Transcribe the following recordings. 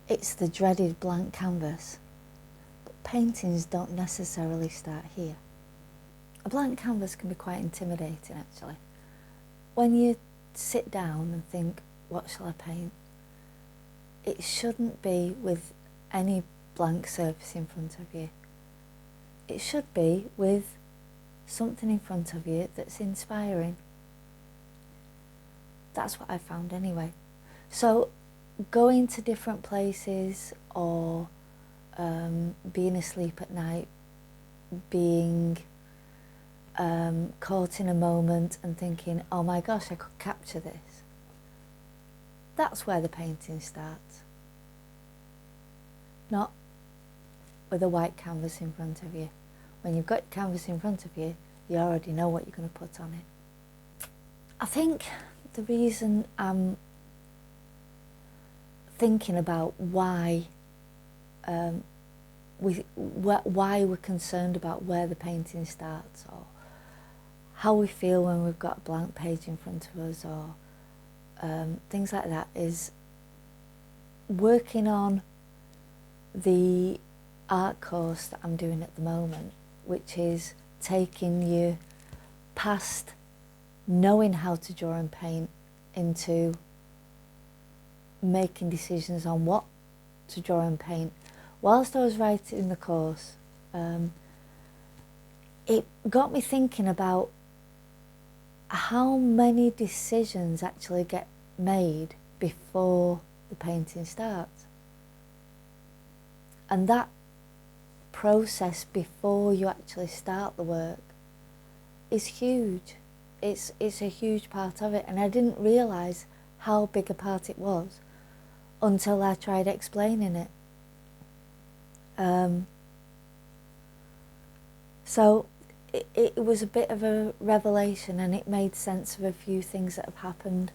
It's the dreaded blank canvas. But paintings don't necessarily start here. A blank canvas can be quite intimidating, actually. When you sit down and think, what shall I paint? It shouldn't be with any blank surface in front of you. It should be with something in front of you that's inspiring. That's what I found anyway. So going to different places, or being asleep at night, being caught in a moment and thinking, oh my gosh, I could capture this. That's where the painting starts. Not with a white canvas in front of you. When you've got canvas in front of you, you already know what you're going to put on it. I think the reason I'm thinking about why we're concerned about where the painting starts, or how we feel when we've got a blank page in front of us, or things like that, is working on the art course that I'm doing at the moment, which is taking you past knowing how to draw and paint into making decisions on what to draw and paint. Whilst I was writing the course, it got me thinking about how many decisions actually get made before the painting starts. And that process before you actually start the work is huge. It's a huge part of it, and I didn't realise how big a part it was until I tried explaining it. So it was a bit of a revelation, and it made sense of a few things that have happened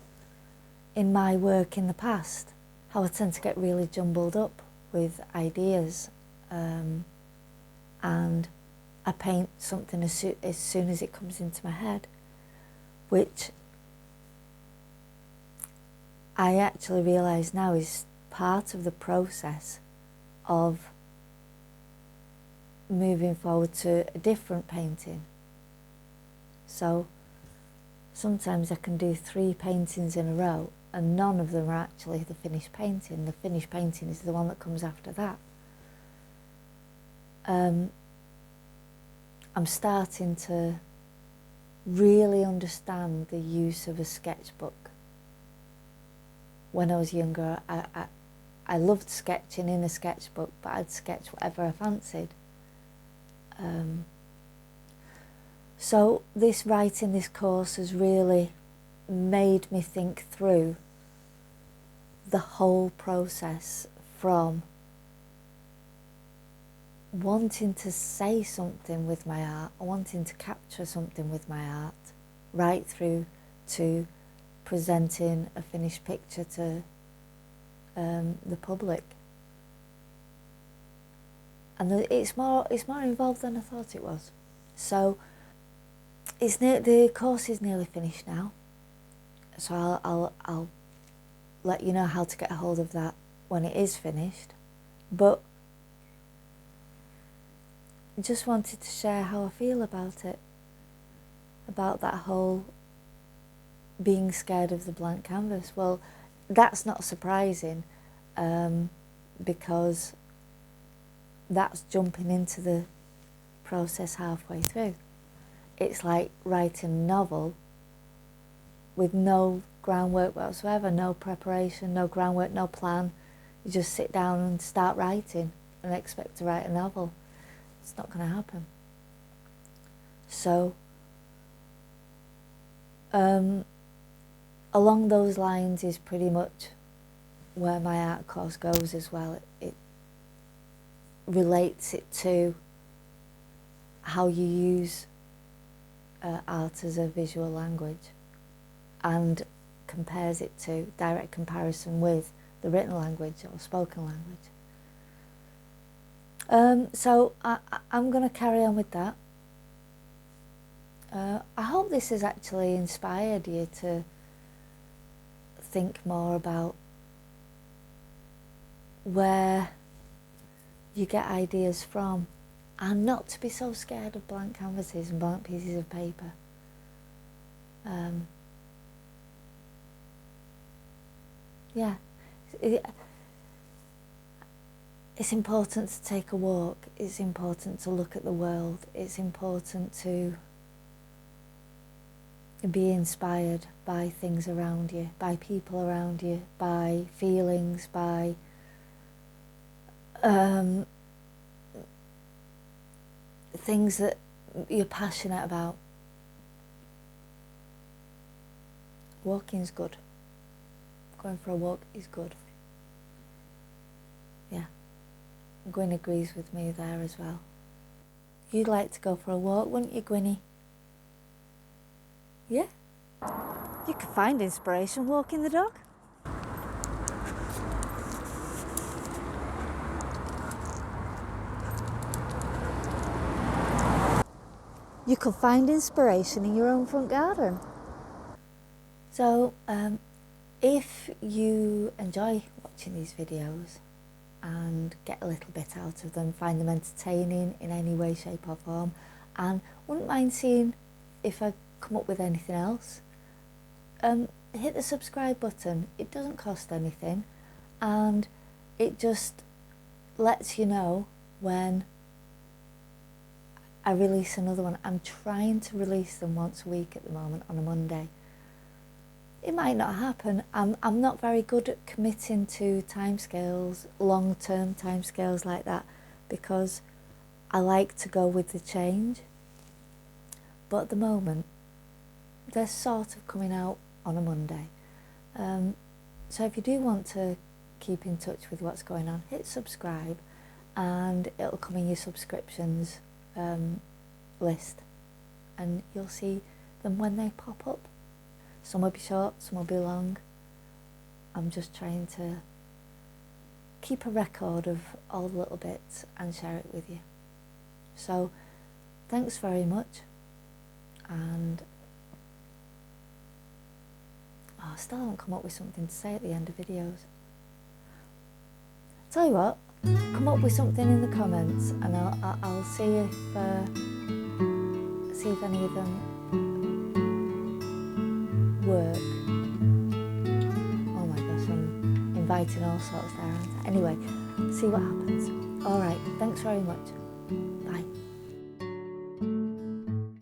in my work in the past. How I tend to get really jumbled up with ideas, and I paint something as soon as it comes into my head, which I actually realise now is part of the process of moving forward to a different painting. So sometimes I can do 3 paintings in a row and none of them are actually the finished painting. The finished painting is the one that comes after that. I'm starting to really understand the use of a sketchbook. When I was younger, I loved sketching in a sketchbook, but I'd sketch whatever I fancied. So this writing this course has really made me think through the whole process, from wanting to say something with my art, wanting to capture something with my art, right through to presenting a finished picture to the public. And it's more involved than I thought it was. So the course is nearly finished now. So I'll let you know how to get a hold of that when it is finished. But I just wanted to share how I feel about it, about that whole being scared of the blank canvas. Well, that's not surprising, because that's jumping into the process halfway through. It's like writing a novel with no groundwork whatsoever, no preparation, no groundwork, no plan. You just sit down and start writing and expect to write a novel. It's not going to happen. So along those lines is pretty much where my art course goes as well. It relates it to how you use art as a visual language, and compares it to direct comparison with the written language or spoken language. So I'm going to carry on with that. I hope this has actually inspired you to think more about where you get ideas from, and not to be so scared of blank canvases and blank pieces of paper. Yeah, it's important to take a walk, it's important to look at the world, it's important to be inspired by things around you, by people around you, by feelings, by things that you're passionate about. Walking's good. Going for a walk is good. Yeah, Gwyn agrees with me there as well. You'd like to go for a walk, wouldn't you, Gwynny? Yeah. You can find inspiration walking the dog. You can find inspiration in your own front garden. So, if you enjoy watching these videos and get a little bit out of them, find them entertaining in any way, shape or form, and wouldn't mind seeing if I come up with anything else, hit the subscribe button. It doesn't cost anything, and it just lets you know when I release another one. I'm trying to release them once a week at the moment on a Monday. It might not happen. I'm not very good at committing to timescales, long-term timescales like that, because I like to go with the change. But at the moment, they're sort of coming out on a Monday. So if you do want to keep in touch with what's going on, hit subscribe and it'll come in your subscriptions list, and you'll see them when they pop up. Some will be short, some will be long. I'm just trying to keep a record of all the little bits and share it with you. So thanks very much, and I still haven't come up with something to say at the end of videos. Tell you what, come up with something in the comments and I'll see if any of them work. Oh my gosh, I'm inviting all sorts there, aren't I? Anyway, see what happens. Alright, thanks very much. Bye.